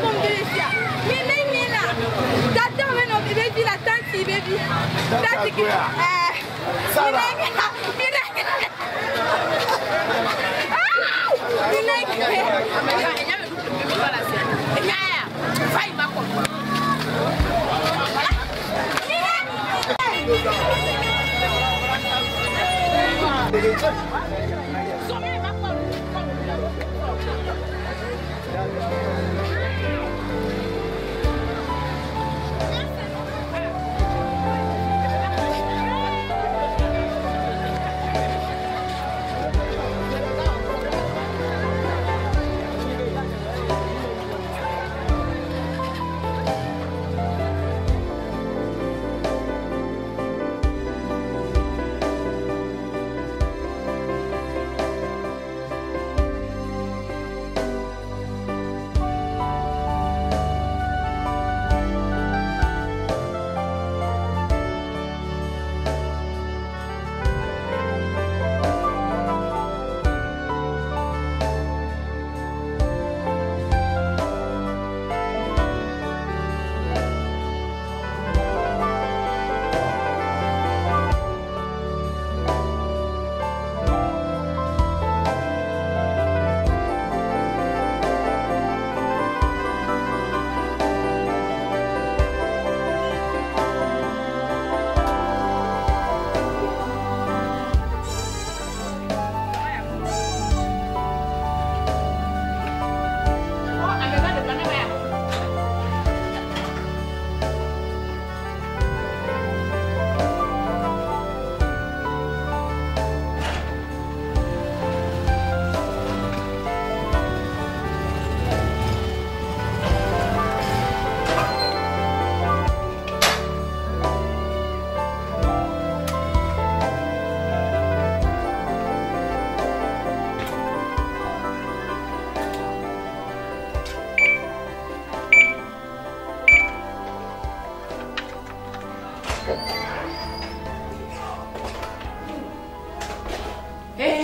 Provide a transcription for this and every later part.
comme Délicia. Mais là, t'attends maintenant, bébé, la tante, bébé. Tante qui... Sarah.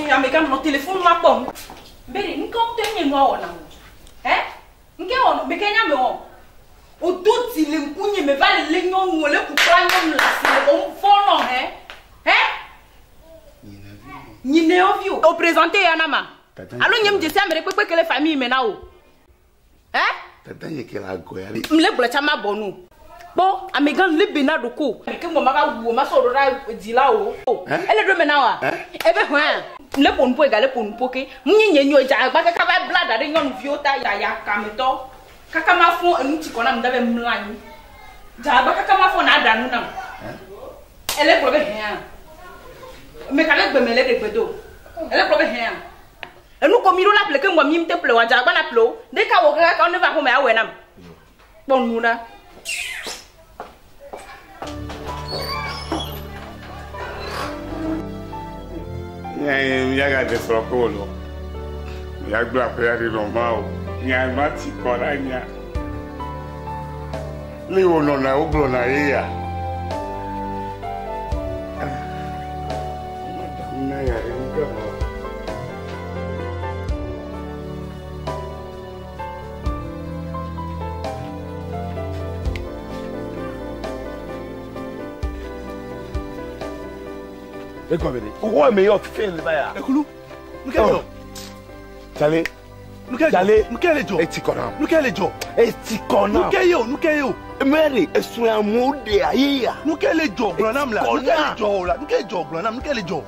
Amekan no téléphone ma pom. Beri nko tenye no ona. Nke ono be Kenya me on. O doti le nkunye me vale le nyon ngole ku pranyo la se on fono Nyine ovio. O présenter Yanama. Allo nyem je sembre pepe que les familles mena o. Tata yeke la goya. Mle bla chama bonu. Bon, Amegan le benado ko. Ke mo maka wo ma so rora di la o. Ele do mena wa. Ebe hwan. Le pon po égalé pon poké munye nyo ja ba ka ba blada de nyon viota ya kameto kaka ma fon enu ti kona ndabe mlani ja ba kaka ma fon na danu na ele probe hen me kale gbe mele de gbedo ele probe hen enu ko miro la ple ke mo mi mte ple wa ja ba na plo de ka wo ka ne va ho me awe nam bon nuna Ya ga de frokolo. Ya gba pe ri normal. Ya ma ti ko la nya. Le wono na oglo na ya. Madam na ya ri ngamo. Pourquoi meilleur fait le baya? Ekulu, nous quel Tale. Nous quel Tale. Nous quel job? Etikona. Nous quel job? Etikona. Nous quel yo? Mary, esu ya mode ayeya. Nous quel job Blanam là? Nous quel job là? Nous quel job Blanam? Nous quel job?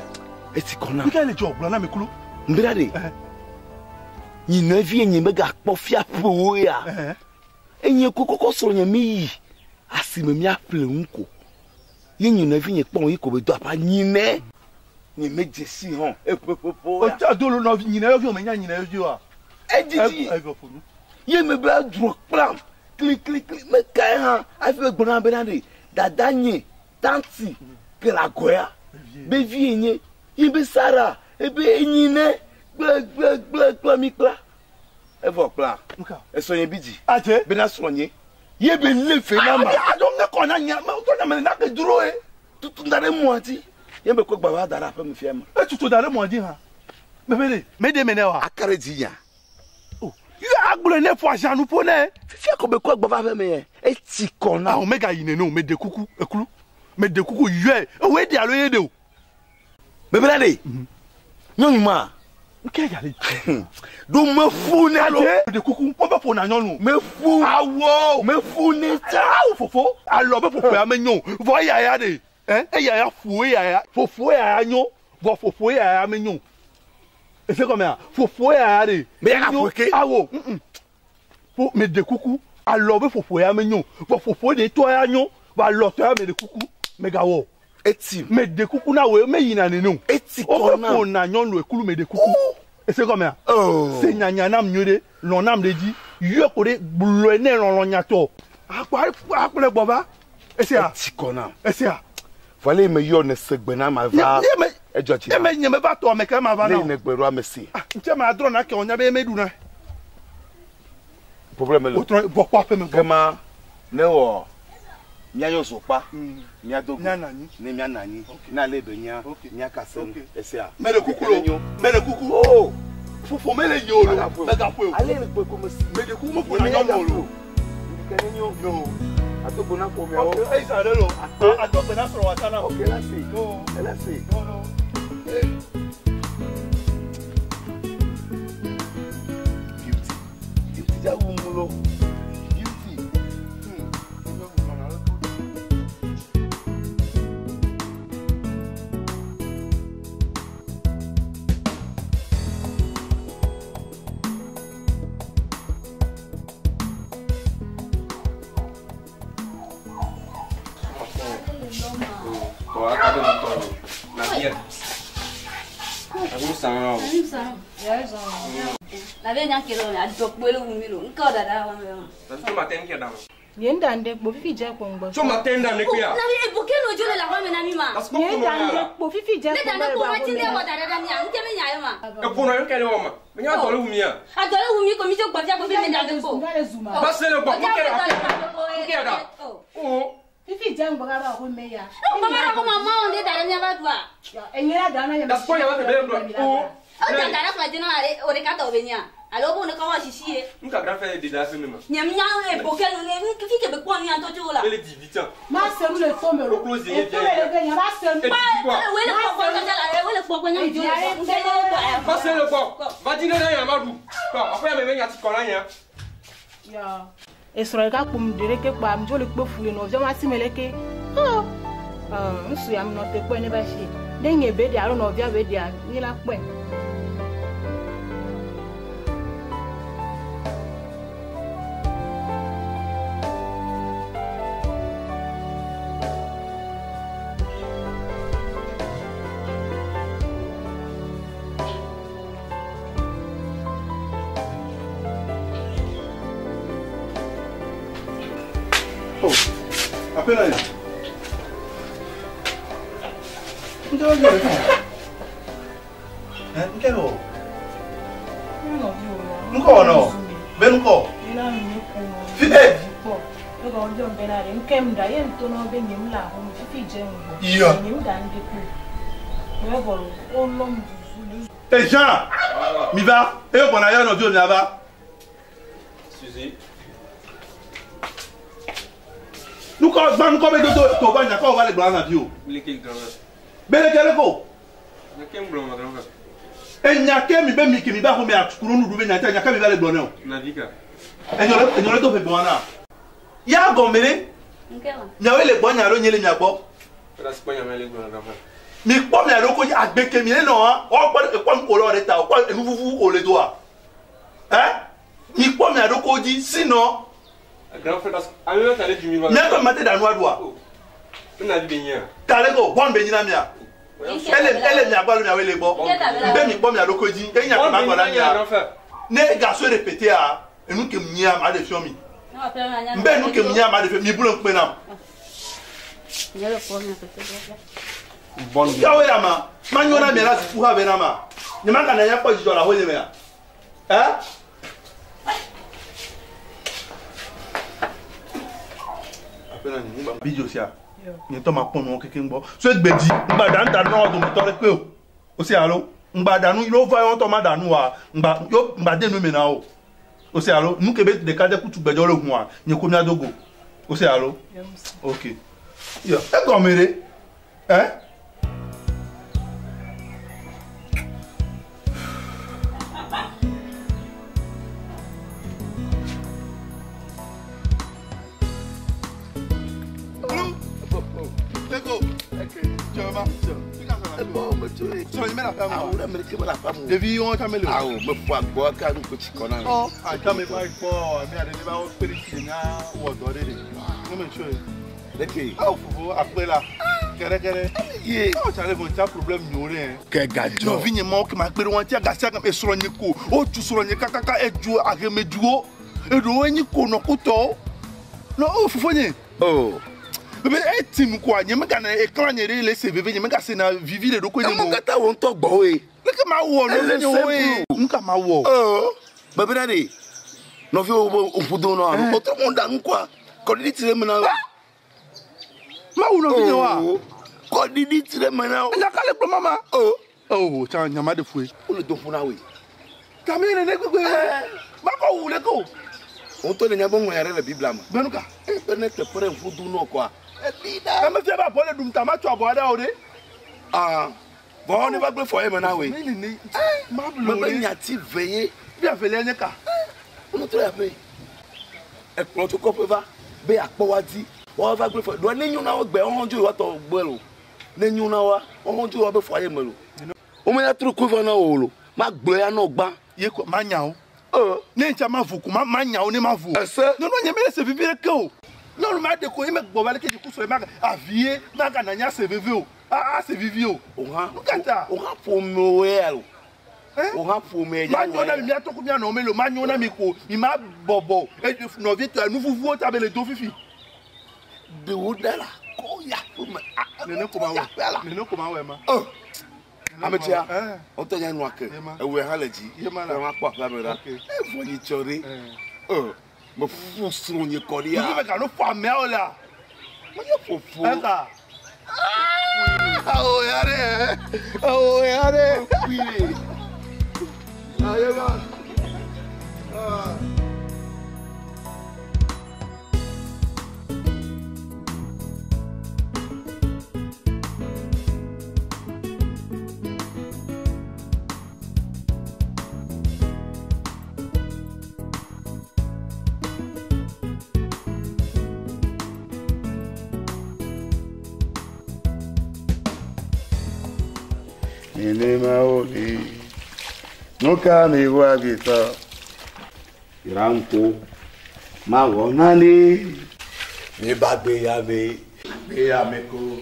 Etikona. Nous quel job Blanam Ekulu? Mbirade. Nyina vie nyime ga kpofia po ya. Enye kokoko so nyami. Asimemi aple nko. Ye nyina vie nye pon yi ko be do apa nyine. Ni mejesi hon. Epopopo. O ta do lo no nyina yo vi o menya nyina yo vi wa. Ejiji. Ye me ba dro plan. Click me kai han. Afi gbona benade. Dada nye, tanti, ke la goya. Be vie nye. Ye be Sara, ebe nyine. Gble mikla. Evo plan. E so yen biji. Aje. Be na sonye. Ye be le fe na ma. A don me ko na nya, ma to na me na ke duro e. Tutu ndare mo ati. Ye be ko gba wa dara fa me fi ma. E tutu dare mo di ha. Me de menewa. Akare ji ya. Oh. Agble ne fois Jean nous pone. Fifi ko be ko gba fa me e ti kona. Ah o mega yine no me de kuku ekulu. Me de kuku yue. We di alo ye de o. Me bela de. Nyon ma. Nke ya le. Do me fou ne lo. De kuku on be fo na nyon nu. Me fou. Awo. Me fou ne ta. Ah fofo. Alo be fofo ya me nyon. Vo ya ya de. E ya fou ya. Fofo ya nyon. Vo fofo ya me nyon. Et c'est comme ça. Fofo ya de. Me ya foke. Awo. Faut me de kuku. Alo be fofo ya me nyon. Vo fofo de to ya nyon. Va lo to ya me de kuku. Me ga wo. Eti. Me de kuku na we me yina ne no. Eti O kona. ko na nyon lo ekulu me de kuku. Et c'est comme ça. Oh. C'est nyanya nam nyode. Lon nam de di. Yo ko de bulo ne lon nyato. Akwa baba. Et c'est ça. Eti kona. Et c'est ça. Fallait me yo ne segbe na ma va. E jochi. E me nyeme ba to me ka ma va na. Le ne gbero amesi. Nche ma dro na ke onya be me du na. Problème O lo. tro bo kwa pe me bo. Kema ne wo nya yo sopa. Nya dogu. Nya nani. Ne nya nani. Na le be nya. Nya kasen. Okay. Esia. Me de kuku lo. Me de kuku. Oh. Fofo me le nyolo. Me ga fo. Ale le pe ko mo si. Me de kuku mo fo na nyon lo. Kenyo. No. Atogbo na ko mi o. Okay, isa de lo. Atogbo na soro wa sana. Okay, let's see. No. Let's see. No. Beauty ja wu mu lo. Beauty. La veña quiero a dopuelo un milo, un coda da wa me. Tu matin qui est dans. Yenda nde bo fifi je ko ngbo. Tu matin dans le cuir. Na vie pour que no jole la wa me na mi ma. Parce que Yenda nde bo fifi je Ne ko da na ngbo. ko ma tinde wa da da mi an ke me nya ma. e pour nous quel homme. Mais y a dans le mien. A dole wu mi ko mi jo gba ja ko be me da de ko. Ngale zuma. Parce que le bon, Ja quel ko homme. da Quel homme. Oh. Fifi je ngbo ga ba ko meya. No mama na ko mama on de da nya ba dua. Enyera da na ya. Das point y a pas de bleu. Oh. O da da na ko de na o de ka to be nya. Alo bo ne ka wa shishi e. Nous qu'a grand fait des dates même. Nyam nya e bo ke no ne ki fi ke be ko ni an to jo la. Elle est 18 ans. Ma se mu le tombe lo. Close E to le ga ya ba se mu. We le ko ko da la we le ko ko nya jo. Parce que le bon. Va dire là y a Madou. Bon, après me venir ti kola yan. Ya. Esoro ka kpum dereke kpa am jole kpo fule no jo ma simeleke. Oh. Nsu ya m no te kpo ne ba shi. Denye be dia ro no bia be dia ni la kpo. Oh. Appelle là. Ndio ndio. Nkelo. Nko no. Be nko. Ila mi ko. Fife. Oga ojo be na re nkem da ye nto no be nyim la ho fifi je ngo. Iya. Nyim da ndi ku. We bolo o lom du. Eh Jean. Mi va. E ko na ya no jo ni aba. Suzy. Nous quand nous be to ba nya ko va le gba na bi o. Le quel grand. Bele kele ko. Le quel blanc grand. E nya ke mi be mi ki mi ba ho me akuru nu du be nya ka mi ba le gbo na o. Na vika. E nyole to fe bo na. Ya go mele. Nkela. Nya we le gbo nya ro nyele nya gbo. La Espagne a le grand grand. Mi po mi aro ko agbeke mi no han. O po e po mi ko lo re ta o po enu fufu ko le do a. Mi po mi aro ko ji sino. Grand frère, a eu un du miroir. Nya ko mate da nu adua. On a dit bien. Tale go bon be nyina mi a. Elle mi agba lo mi awele gbo. Mbe mi po mi aro ko ji. E nya ko ma gbo na mi a. Ne ga so répéter a. Enu ke mi a ma de fi mi. Mbe enu ke mi a ma de fi mi bulo npe na. Ya lo ko na pe. Bon. Ya we ama. Ma nyona mi la si fu ha be na ma. Ni ma kana ya ko ji jo la ho ye me a. Video sia. Ni to ma pon no keke ngbo. So egbeji, ngba dan ta no do mi to re pe o. O si alo. Ngba danu lo fa won to ma danu wa. Ngba yo ngba de nu mi na o. O se allo, nous que de cadre pour tout bejo le moi, ni ko mi adogo. O se allo. OK. Yo, e go mere. Hein? Devi on tamele. Ah, me foi boa cara no coticona. Oh, ah, também vai pô, minha dele vai o periquinha, o odor dele. Não me show. Daqui. Ah, vou après là. Quer. E, oh, ça lève un problème nyoré. Que gajo. No vinha mal que ma pere wan tia gasa ka esoro nyiko. O tu soro nyika kaka eju agemejuo. Edo nyiko no kuto. No, oh, fufonye. Oh. Mais team quoi, nyeme kana écran nyere le CV nyeme ka se na vivi le doko nyemo. Kata won to gbo we. Leke ma wo no nyo. Nka ma wo. Oh. Babena de. No fi o fudo no anu. O to mo da nkwa. Ko di tire me na. Ma wo no fi wa. Ko di tire me na. Ya ka le pro mama. Oh. Oh, cha nyama de fue. O le to funa we. Kamere ne gbegbe. Ma ko wu le ko. O to le nyabo mo yare le bibla ma. Benuka. E bene te pre fudo no kwa. E me fi ba bo le dum ta ma cho abo ada o de. Ah. Bon, on va gbe for him na we. Ni. Ma Me blo be ni. nya ti veye. Bi afele nyeka. On to ya pe. E plo to ko pe va. Be apo wa di. O va gbe for. Do ni nyun na o gbe on ju wa to gbe lo. Ni nyun na wa. On ju wa be for him lo. O me ya tru ko va na o lo. Ma gbe ya na gba. Ye ko ma nya o. Ne ncha ma vuku ma nya o ni ma vu. Ese. No nyeme se vivre ke o. Non ma de ko yeme gbo ba le ke ku so ma avie ma ka na nya se vivi o. Ah, se vivi o. O ha. Kata. O ha fo mo we lo. O ha fo me Ma ya. nyona mi ato ku mi na o melo ma nyona mi ko mi ma bobo. E no vie to nu vuvu o ta be le do fifi. De wo dala. Ko ya fo me. Nene ko ma we. Nene ko ma we ma. Ametia. O to nya nu ake. E we ha leji. Ye ma la. Wa pa fa me da. E fo ni chore. Me fu sro ni koria. Ni be ka no fa me o la. Mo ye fofo. Eka. Oh, yare. Oh, yare. Queen. Aye, man. Inema oli nuka mi wa gita iranko ma wonani Ni bagbe ya me. be ya meko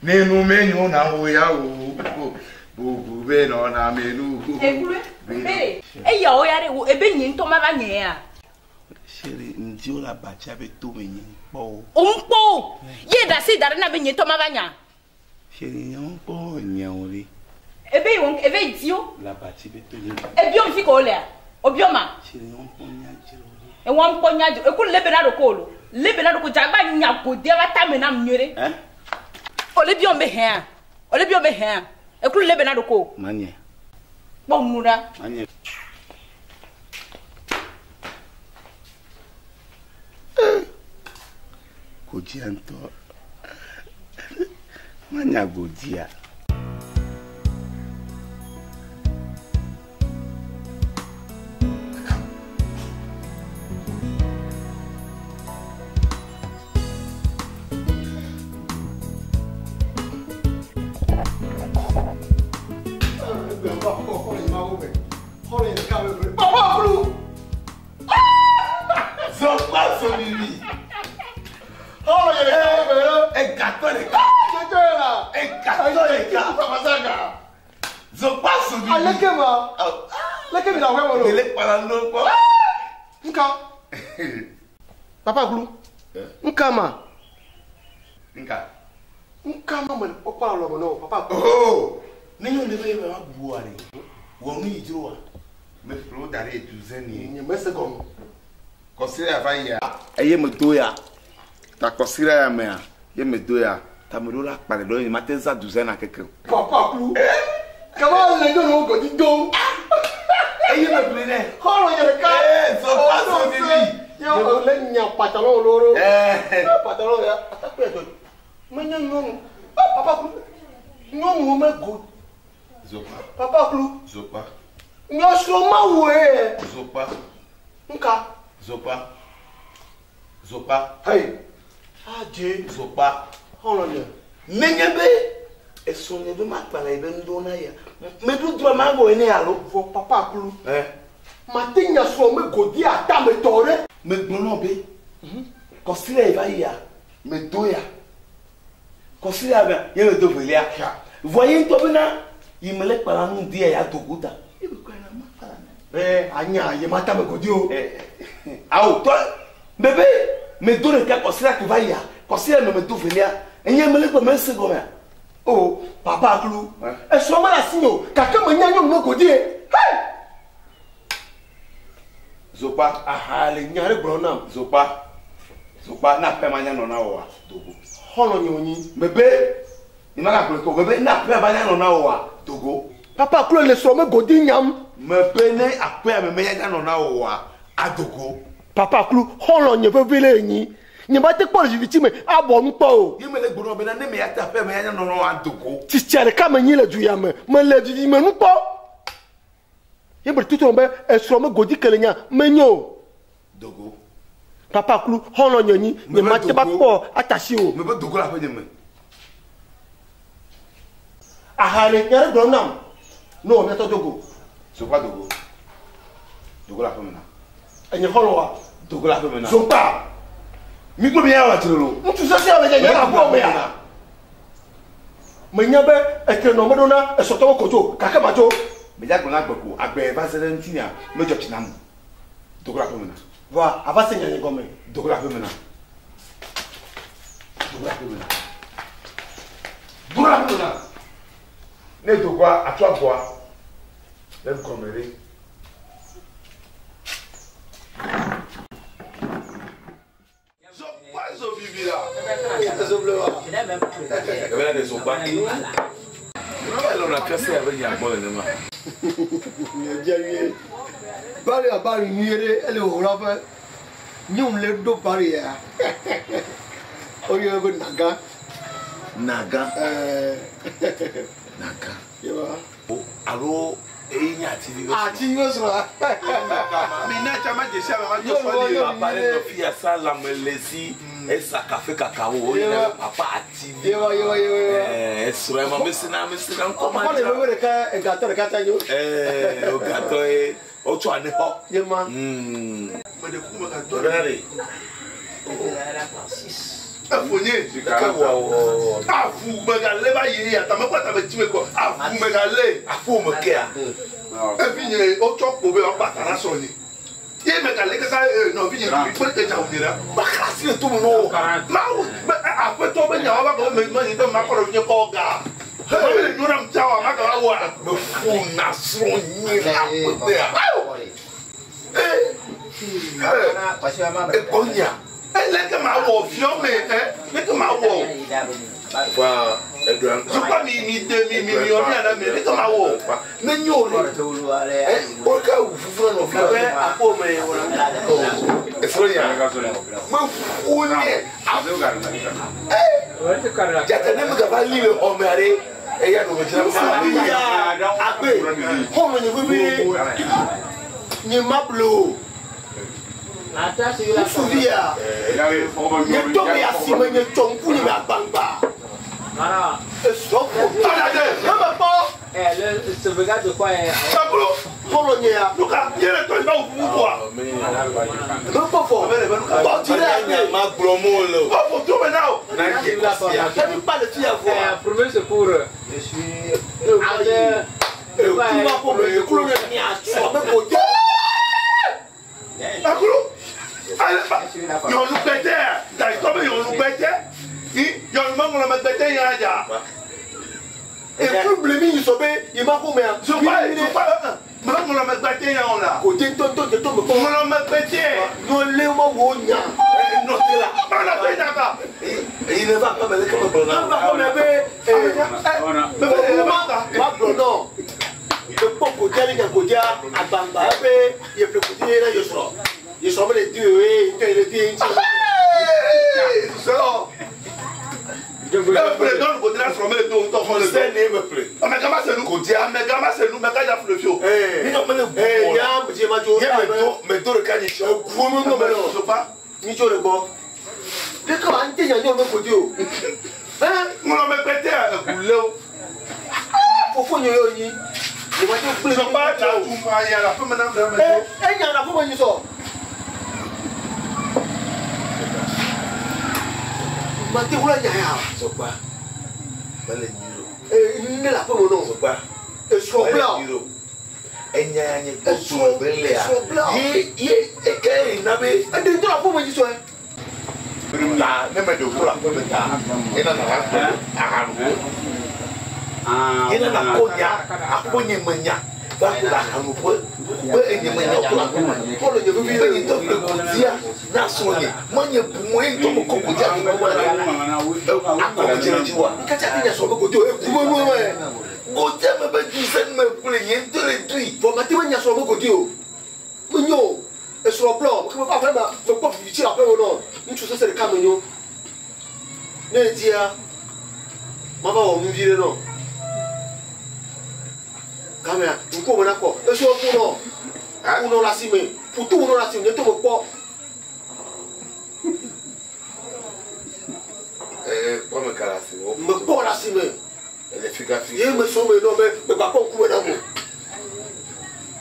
nenu menyu na ho ya wo bubu be no na menu Ekure. Bere. E ya o yare wo ebe nyin to ma ba nye ya. Chérie, ndi o la bacha be to me yin po. Umpo. Ye da si dare na be nyin to ma ba nya. Chérie, yon po nyauri. Ebe dio. La bacha be to yin. Ebi on fi ko le. Obioma. Chérie, yon po nyajiro. E won po nya e ku lebe na do ko lo. Lebe na do ko jagba nya ko de wa ta me na mnyere. O lebi on be he. O lebi on be he. E ku lebe na do ko. Manye. Bo nura. Manye. Gojianto. Manya gojia. Papa Glou. Nkama. Nkama man opa lo no papa. Oh. Nenyo ne be ma buare. Wo nu yijiro wa. Me flo dare duzeni. Ni mese gom. Kosira va ya. Eye me doya. Ta kosira ya me a. Ye me doya. Ta me rola pare do ni matenza duzena keke. Papa Glou. Kama le do no go di do. Aïe, me plaît. Holo yereka. Zopa, so bibi. Yo le nya pantalon loro. Pantalon ya. Atape do. Menya nyonu. Papa Clou. Nyonu me go. Zopa. Papa Clou. Zopa. Nyosho ma we. Zopa. Nka. Zopa. Zopa. Hey. Aje. Zopa. Holo ye. Menyebe. Esonye be makpala ibe ndona ya. Medu dwa mango ene alo. Vo Papa Clou. Matinya so me godi ata me tore. Me gbono be. Kosile iba ya. Me doya. Kosile aba ye me do belia. Voyez to bena imele kpala nu dia ya doguta. Ibe kwa na makpala. Anya ye mata me godi o. Au to bébé me do le ka kosile ki va ya. Kosile me do belia. Enye mele ko me se go me. Oh, Papa Clou. E so ma la sinyo. Kaka me nya nyonu me godi e. Hey! Zopa. Aha, le nyare bronam. Zopa. Zopa na pe manya no na wa dogo. Holo nyoni. Bébé, il m'a rappelé que bébé n'a pas banya no na wa dogo. Papa Clou le so me godi nyam. Me bene après me menya no na wa adogo. Papa Clou, holo nye vele nyi. Nye ba te por victime abo npo o. Ye me le gbono be na ne me ya ta pe menya no na wa adogo. Ti tiare ka me nyi le du ya me le du me npo. Ye ber tuto be e so me godi kelenya menyo. Dogo. Papa Clou, holo nyoni, nye ma te ba po atashi o. Me be dogo la pe de me. Aha le nyare bronam. No, me to dogo. Zopa dogo. Dogo la pe me na. Enye holo wa. Dogo la pe me na. Zopa. Mi ko bi ya wa tirolo. Ntu se se ave je na po me ya. Me nya be e ke no me do na e so to kojo, kaka ma jo. Me ja gbona gbeko agbe ba se den tinia me jo tinam. Dogo la pe me na. Va, ava se nya ngome. Dogo la pe me na. Dogo la pe me na. Dogo la pe me na. Ne dogo atwa boa. Le komere. Zo bibi la. Zo blewa. E bela de Zopa. Non va lo na pièce avec ya bo le ma. Ye je bari abari niere ele o la fa. Nyum le do bari ya. O ye go naga. Naga. Naga. Yewa. O alo enya ti vi. Ati yo so. Mi na chama je sia ma jo Yo fali. va parler de fille ça la melesi et ça café cacao. O ye papa ati. Yewa. It's vraiment mais comment. Ko le we ka e gato ka ta yo. O gato e o to ane ho. Yema. Me de ku me ka to. Regardez. Afonye. Ka wa Afu me ga le ba ye ya ta me kwata me ti me ko. Afu me ga le. afu mo ke a. E fi nye o to po be o pa tara so ni. Ye me ga le ka sa no fi nye bi pe ke ja o dira. Ba classe tout no. Ma a pe to be nya wa ba ko me ni to ma ko ro nye ko ga. He me no ram cha wa ma ga wa. Me fu na so ni la pe a. E konya. Elle que ma wo fion me le que ma wo. Wa Edouard. Je pas mi million na me le que ma wo. Me nyo le. O ka u fu no fi. Abe apo me wona. E so ya. Me fu ni. Ja ta ne me ga ba li le o me are. E ya no me tira ma. Agbe. Ho mo ni bibi. Ni maplo. Souvia. Ye to me asime ye chonku ni bangba. Voilà. Stop. Mama pa. Le sauvegarde de quoi est. Sablo. Polonia. Luka, yele to ba fu quoi. Non pas fort. Bon, tu l'as ma promo lo. Pas pour tout maintenant. Na ke ça ne pas le fier à voir. Premier secours. Je suis. Tu vas pour me couler ni à toi même pour Dieu. Akulu. Yon nous pété. D'accord, yon nous pété. Yon mango la pété ya ja. Et plus blêmi il sobe, il m'a commis. Je pas. Mango la pété ya on là. Côté tonton me Mango la pété. Non le mo wonya. Non c'est là. Pas la pété là. Il ne va pas me laisser comme Non pas comme bébé. Ma non. Le poko jali ya koja bamba be ye plus petit là je sors les deux et le tien so le président le côté là se remet le dos autour de c'est né me plaît mais comment c'est nous codia mais comment c'est nous mais quand il y a le fio ni non mais ya je ma jo mais tout le cas ni show vous me non je pas ni jo le bon le comment ante ya no me côté o on me péter un boulot faut yo yi je ma jo je pas là tout moi il y a la femme madame il y a la femme ni so Mati wula nyaya. Sopa. Bale nyiro. Ne la pe mo no. Sopa. Esopla. Enya nye ko bele a. Ye ekei na be. Ade to la pe mo ji so e. La ne me do to la pe ta. Ina na ha. Ina na ko nya menya. Ba la hamu po. Ba enye menya ko la ko. Polo je bi Ba ni to ko dia. Na so nye. Manya bu mo ento mo ko dia ko mo na. Akọ jere jiwa. Nkacha kinya so ko to e ku mo e. O je me ba ju sen me kule yen to le tui. Fo mati wanya so ko to. Mo nyo. E so plo. Ko ba fa ma ko fi chi la pe wo no. Nchu so se ka mo nyo. Ne dia. Mama wo mu vire no. Kamera, nko mo na ko. E so ku no. Uno la sime. Putu uno la sime to mo po. Pas me calasser. Me po la sime. Elle est efficace. Ye me so me no me ba ko ku me na mo.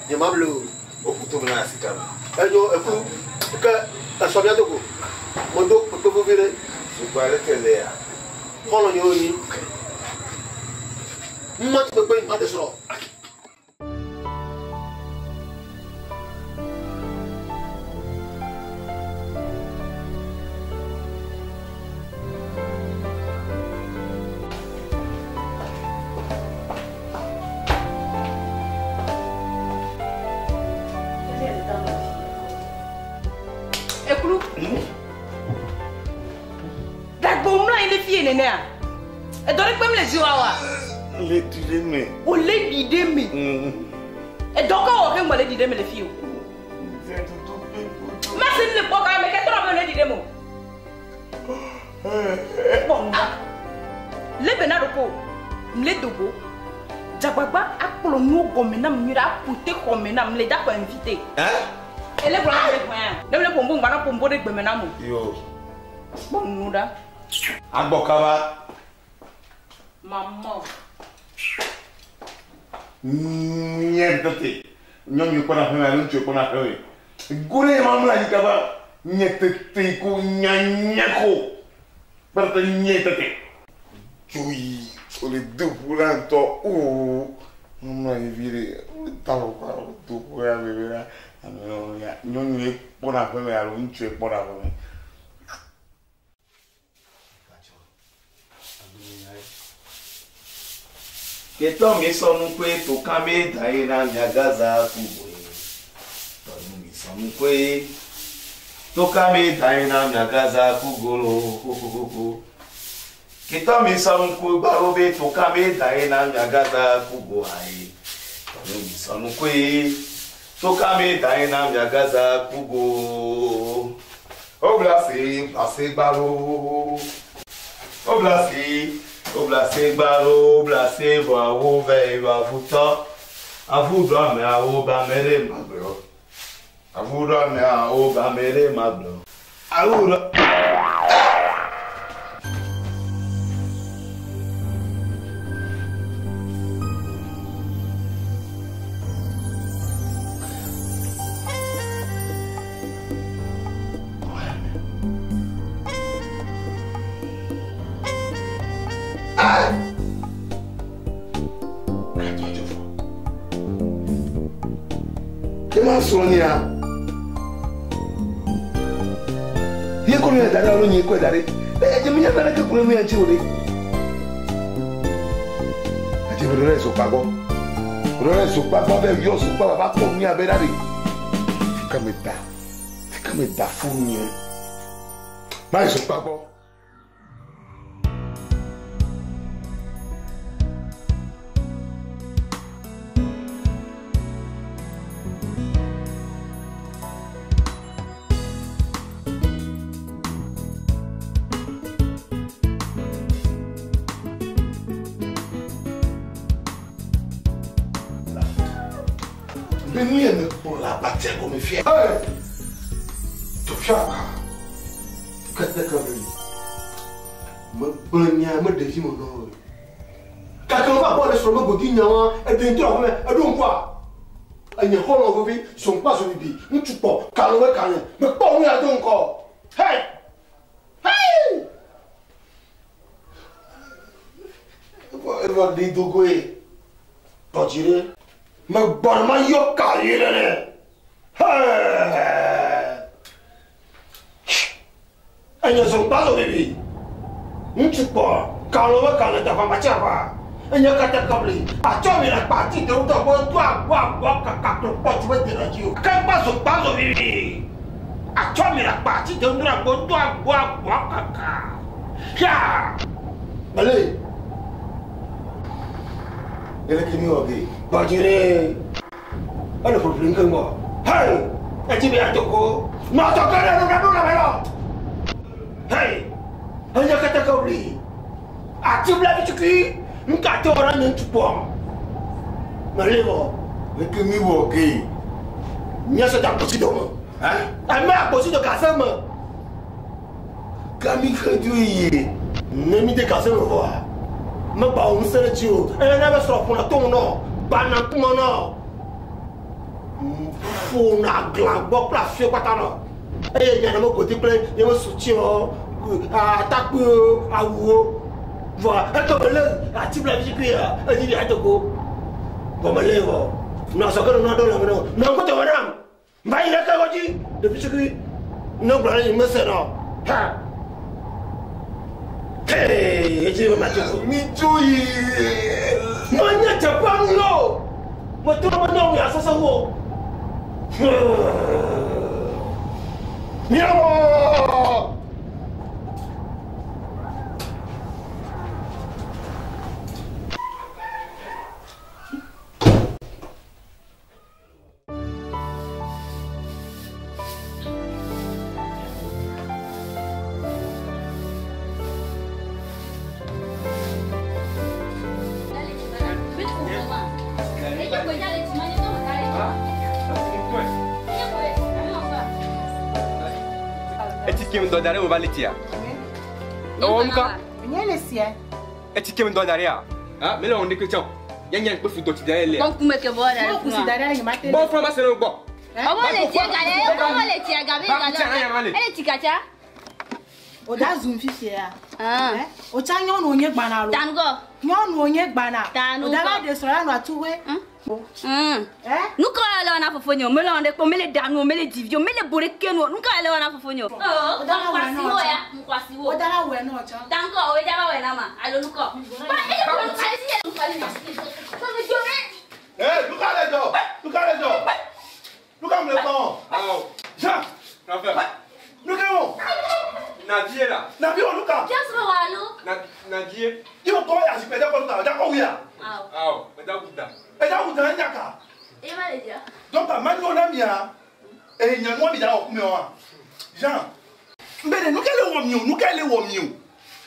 Ye ma blo. Au couteau de la citane. Ejo e ku que ta so bia to ko. Mo do ko to vire. Je parlais que là. Polo yo ni. Mo ti pe ma de so. Ekulu. Dagbo mla ile fie nene a. E do le pem le ziwa wa. Le dide me. O le dide me. E do ka o ke mo le dide me le fie o. Ma sin le poka me ke tro me le dide mo. Bon. Le benado ko. Mle dogo. Jagbagba akpolo nu gomena mira pute komena mle da ko inviter. Ele bro na le kwa. Dem le pombo ngba na pombo de gbemena mo. Yo. Bon nuda. Agbokaba. Maman. Nyetete. Nyom yu kona fena lunchu kona fena. Gure mamla nikaba nyetete ko nyanyako. Berta nyetete. Chui. Ole dupuranto. Mamla ni vire. Talo pa dupura bebera. Ano ya nyom yu kona fena lunchu kona fena. Keto mi sonu kwe to kame daina nyagaza kuwe. Tonu mi sonu kwe to kame daina nyagaza kugolo. Keto mi sonu kwe barobe to kame daina nyagaza kugo hai. Tonu mi sonu kwe to kame daina nyagaza kugo. Oblasi, blase baro. Oblasi. Oblase gbaro, oblase bo awo ve iwa futo. Afudo ame awo ba mere maglo. Afudo ame awo ba mere maglo. Awuro. Kema sonia. Ye ko ne dara lo nyi ko dare. E je minya na ke ko mu yanchi ore. Ati bo re so pago. Re so pago be yo so pago ba ko mi abera re. Fika me da funye. Ba so pago. Beni me pour la bataille comme fier. Tu fier. Qu'est-ce que tu me banya me défi mon nom. Quelqu'un va voir les sur le godin et bientôt et donc quoi? Et les gens qui sont pas sur le bibi. Nous tu pas calme. Mais pas on y a donc encore. Hey! Hey! Il va dire Dogoé. Pas dire. Mais bon, ma yo carrière. Hey! Et ils sont pas sur le bibi. Nous tu pas calme t'as pas matière pas. Et il y a qu'à te câbler. À toi, il a parti de l'autre côté. Toi, caca, tu vas te radio. Quand pas au pas au vivre. À toi, il a parti de l'autre côté. Toi, caca. Ya! Allez! Il est venu au gay. Pas dire. Elle est pour blinker moi. Hey! Et tu viens à Toko. Non, Toko, non. Hey! Il y a qu'à te câbler. À tu blâmes tu qui? Nous avons un peu de temps. Mais les gens, les gens qui sont gay, ils sont dans le possible. Hein? Ils sont possible de casser. Quand ils font du yé, ils ne me cassent pas. Mais pas un seul Dieu. Et ils ne sont pas pour non. Pas non pour non. Faut na gland, bon place pas tant. Et il y a un côté plein, il y a un soutien à attaque à ou. Voilà, elle te relève, à type la vie qui est, elle dit à te go. Bon, me lève. Non, ça que nous n'avons pas. Non, quand tu vas là, va il est qu'à dire, depuis ce qui. Non, il me sert là. Hey, et tu vas mettre. Mitouille. Non, il n'y a pas de l'eau. Moi, tout le monde a ça, ça vaut. Viens. Dondare on va le tirer. On ka. N'y le sien. Et tu me dondare ah. Ah, mais là on est que tiens. Yanya peut foutre tu derrière. Bon pour me que voilà. Bon pour derrière il m'a télé. Bon frère c'est le bon. On va le tirer galé, on va le tirer galé. Elle tikacha. O da zoom fifi ya. Ah. O cha nyon no nye gbana lo. Tango. Nyon no nye gbana. Tanu. O da la de so la no atuwe. Nous quand on a fofonio, me la on est me les danou, me les divio, me les borekeno, nous quand on a fofonio. Oh, on kwasi wo. O da la we no cha. Tango, o ja ba we na ma. Allo nous ko. Ba ele ko nti nous fali na. So me jore. Eh, look at it. Look at it. Look at me bon. Ah. Jean, Raphaël. look at him. Nadia là. Nadia, look at. Just for wallo. Nadia. Il va pas y aller, mais d'accord, d'accord, oui. Ah. Ah, mais d'accord. Et là, vous avez un yaka. Et va le dire. Donc, à Manuela Mia, et il y a un mois, il y a un Jean, mais nous allons au mieux.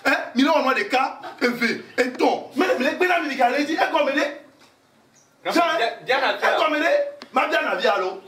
Hein? Il a des cas, et ton. Mais les bénins, il y a dit, et comme il est. Jean, et comme il est, ma bien la vie à l'eau.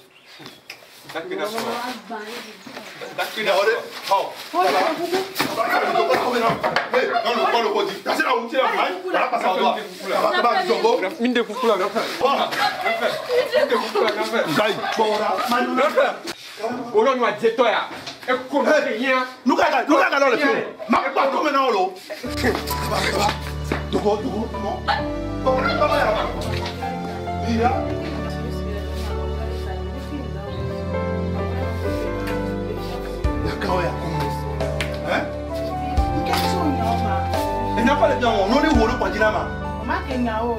Il n'y a pas de bien, on est où le Padinama?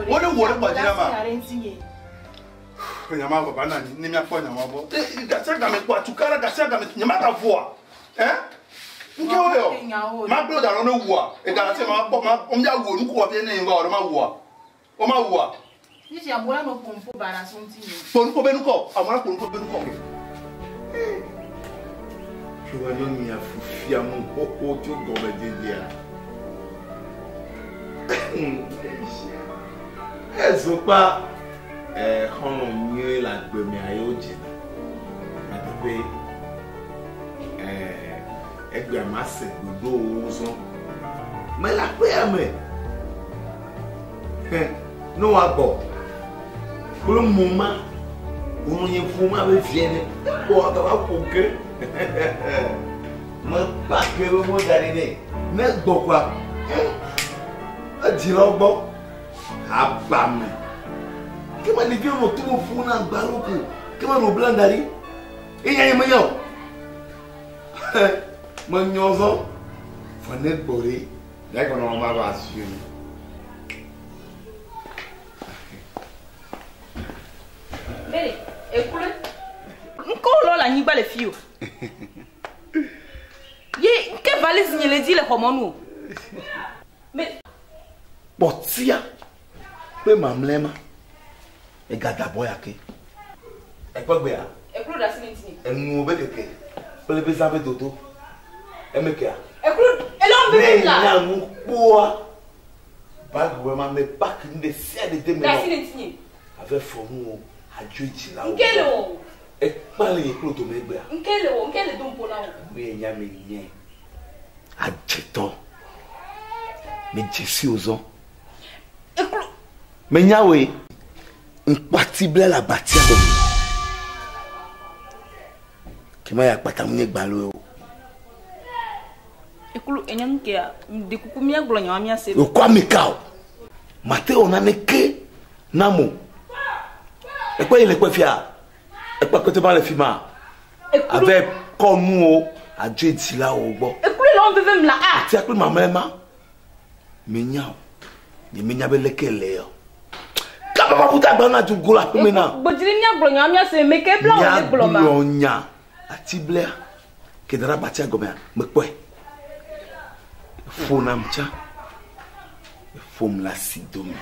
On est où le Padinama? Il n'y a pas de banane, il n'y a pas de banane. Il y a quoi? Tu carres, il n'y a pas de voix. Hein? Ma blood dans le bois. Et dans la semaine, on y a où nous croit bien, on m'a voix. On m'a voix. Si j'ai un bon pompo, bara son tini. Pompo Benuko, à moi, pompo Benuko. Tu vas donner à Foufi à mon coco, tu dois me dire. Elles sont pas. on mieux la gbemeayoje. Adepe egbe amase gbogbo ozo. Me la pe ame. No agbo. Pour le moment, on y fout avec vienne. Pour avoir pouqué. Me pas que le mot d'arriver. Mais pourquoi? Dis-le bon. Abame. Comment les vieux vont tout fou dans le ballon? Comment nos blancs d'arriver? Et il y a un meilleur. Mon nyozo. Fonnait boré. Là qu'on va voir sur. Mary, écoute. Encore là, n'y pas les filles. Quelle valise n'y les dit les commandes? Mais. Bon, tia. Peu mamlema. Et gada boyake. Et quoi béa? Écoute la semaine dernière. Et nous obédeke. Pour le baiser avec Dodo. Et me kia. Écoute, elle a un bébé là. Mais nous quoi? Pas vraiment mais pas que nous décider de me. La semaine dernière. Avec formou. Adieu là. Quel o? Et pas les clous de mes béa. Quel don pour là? Mais y a mes liens. Adjeto. Mais je suis aux ans. Mais Yahweh, un parti blanc la bâtie à dominer. Qui m'a pas terminé de balour. Écoute, il y a un qui a des coucou mia glonia mia c'est. Le quoi me cao? Maté on a que namo. Et quoi il est quoi fier? Et quoi que tu parles fima? Avec comme nous à Dieu dit là au bon. Écoute, là on veut même là. Ah. Tu as pris ma maman? Mais Yahweh, il me n'avait lequel là. Papa pour ta banane du gola pour maintenant. Bodrinia glonia mia c'est mais quel blanc on est gloma. Glonia. Atibler que dara batia gomea me quoi? Faut namcha. Faut me la sidome.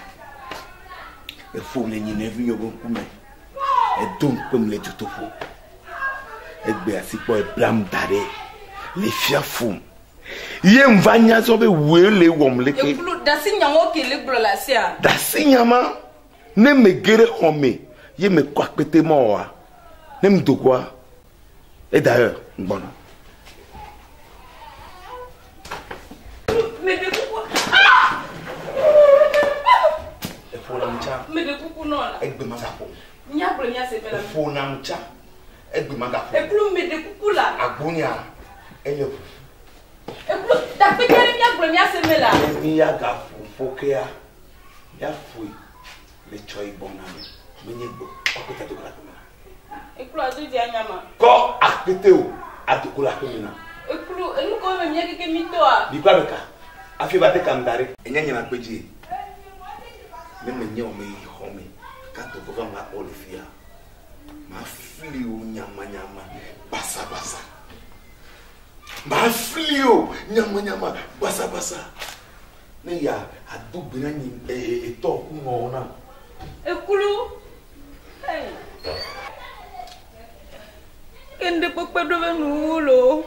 Il faut me les nevi yo bon kume. Et donc comme les tout fou. Et bien si quoi blam dare. Les fiers fou. Yem vanya so be wele wom leke. Écoute, dasinya ngo ke le glola sia. Dasinya ma ne me gere home. Ye me quoi pété moi. Ne me do quoi? Et d'ailleurs, bon. Mais de coucou. Il faut l'amcha. Mais de coucou non là. Et de magapo. Nya glonia c'est belle. Il faut l'amcha. Et de magapo. Et plus mais de coucou là. Agonia. Et le. Écoute, t'as fait quel nya glonia c'est belle là. Il y a gafu. Faut qu'il y a. Il y a fouille. Les choix bon ami. Mais n'y a pas. Pourquoi t'as tout là? Écoute, à deux dia nyama. Quand accepté ou à tout là comme ça. Écoute, nous quand même y a quelques mitoa. Di quoi le cas? Affaire battre kandare. Et n'y a rien à pédir. Même n'y a pas de homme. Quand tu vois ma olifia, ma fille ou nyama nyama, basa basa. Ma fille ou nyama nyama, basa basa. Mais y a à tout bien et toi ou moi Écoute, hey. Kende pokpe dove nulo.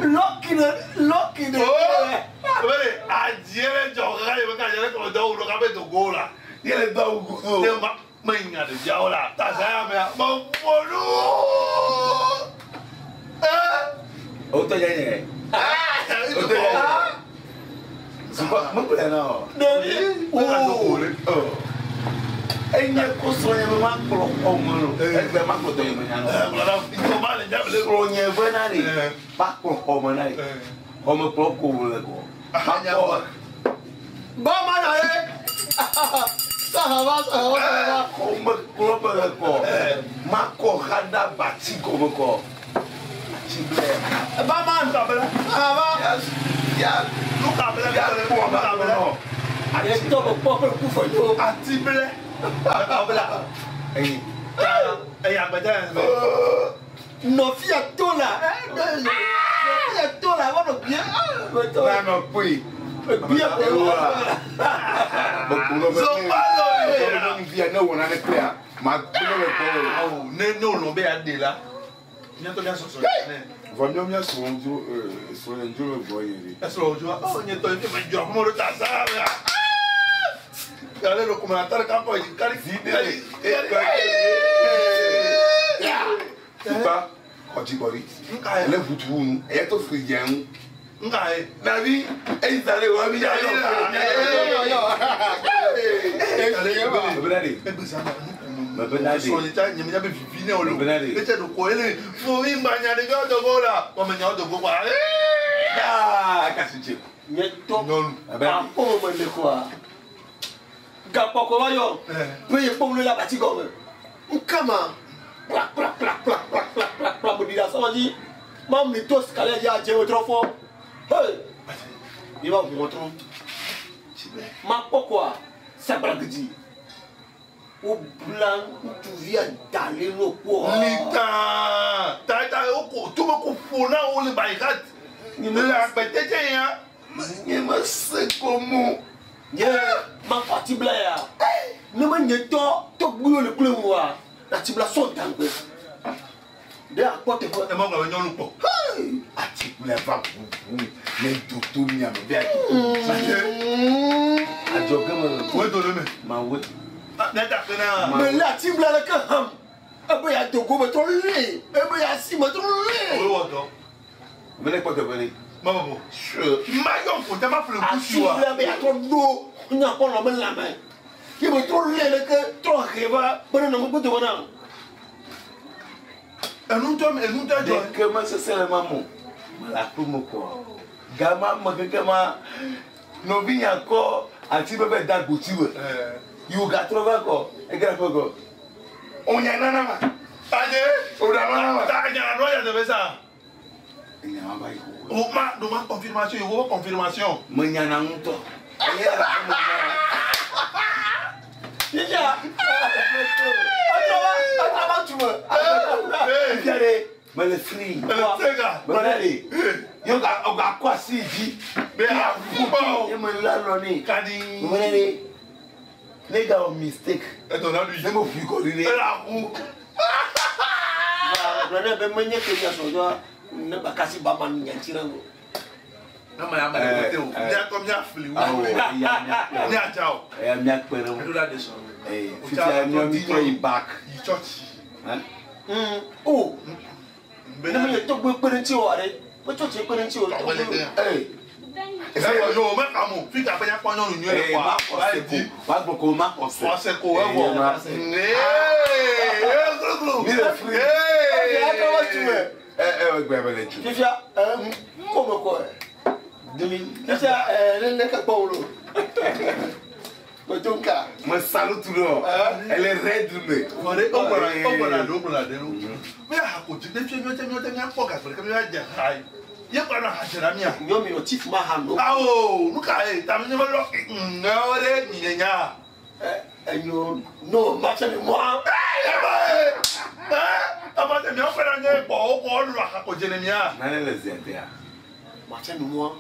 Lucky. Wele, adiere joga ye ka jere ko do ro ka be to go la. Ye le do go. Ye ma nya de ja la. Ta sa me ma polu. O to ye. O to ye. Supa, mo pele na o. Enye ko so ye ma klo o mo no. E ma klo to ye ma nya no. La ko ma le ja le Klo nye ve na ni. Pa klo o mo na ni. O mo klo ko le ko. Bama na ye. Sahaba. O mo klo le ko. Ma ko hada bati ko mo ko. Bama nta bela. Ya. Luka bela bela. Ade to ko popel ku fo yo. Ati bela. Bela. Ei agbaja en. No fia tola. No fia tola, va no bien. Na no pui. Bien ko. So malo ni via no wona ne clear. Ma kuno le ko. Ne no lo be ade la. Ni to bien so. Vamos me assunto, sou um juro boy. É só o João. Oh, nem tô indo mais João, como ele tá sabe? Galera, o comentário campo de cara que Tá, pode bori. Ele é futuro, é to frião. Ngai, Davi, é instalei o amigo. Só ele tá, nem me dá bem vivinho o lobo. Ele tá no coelho, foi banhar de gado agora. Como é o gogo? Ah, cacete. Neto. Não. Ah, como é quoi? Gapo ko yo. Pe po le la bati go. Ukama. Plak plak plak plak plak plak plak plak bodira so di. Mam ni tos kale ya je o trofo. Hey. Il va vous montrer. Ma pourquoi ça bragdi. O blanc tu viens d'aller no ko. Lita. Ta o ko tu mo ko fona o le baigat. Ni la betete ya. Ni ma se como. Yeah, ma parti bla ya. Ne ma nyeto to gbulo le kule wa. La tibla so tangbe. De apote ko e mo ga nyon lu po. Ati kule va ne docteur mi am be aki. Ajo gama wo do le me. Ma wo. Na ta kana. Me la tibla le ka ham. Ebe ya dogo me to le. Ebe ya si me to le. Wo do. Me le ko te bele. Maman, Mayon, faut t'avoir fait le coup sur toi. Mais à ton dos, on n'a pas la main. Il me trouve le trop rêva, bon, on n'a pas de bonheur. Et nous t'aimons, comment ça c'est le maman? La pomme quoi? Gama, ma no vient encore, à ti bébé d'agouti. You got trouvé quoi? Et grave quoi? On y a nana ma. Allez, on a nana. T'as gagné la roya de ça. Duma confirmation, il faut confirmation. Manyana muto. Déjà. Attends, tu veux. Regardez, mais le free. Regardez. Yo ga quoi si dit. Mais à football. Il me l'a donné. Kadi. Regardez. Les gars ont mistake. Et ton ami. C'est mon plus colliné. La roue. Regardez, ben moi n'y a que ya so ne ba kasi ba man nya tirango. Non mais ama le côté o. Bien comme ya fli. Ni a jao. Mi akpere. Do la deso. Fitia mi mi throw back. You church. Oh. Ben na me to gbe pere ti o are. Mo church e pere ti o. Eh. Yo me kamo. Fitia pe ya ponyo nu nyo le kwa. Ba gbo ko ma ose. Ose ko e wo. Mi le free. Fifia, como quoi? Fifia, elle n'est pas au lot. Me salue tout le monde. Elle est raide, mais. Mais à côté de tu me foca, parce que je dis, il y a pas de ramia. Yo mi otif ma hando. Ah oh, nous caé, t'as mis le lock. Non, ni nya. Yo, no, marche de moi. Ama te mi on fait la pour pour le ra ko Jeremia. Na le zente ya. Marche de moi.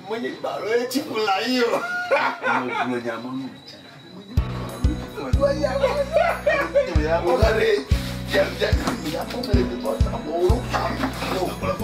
Mo ni ba lo ti pula yo. Mo nya mo. Regardez, Viens, il y a ton téléphone, ça va,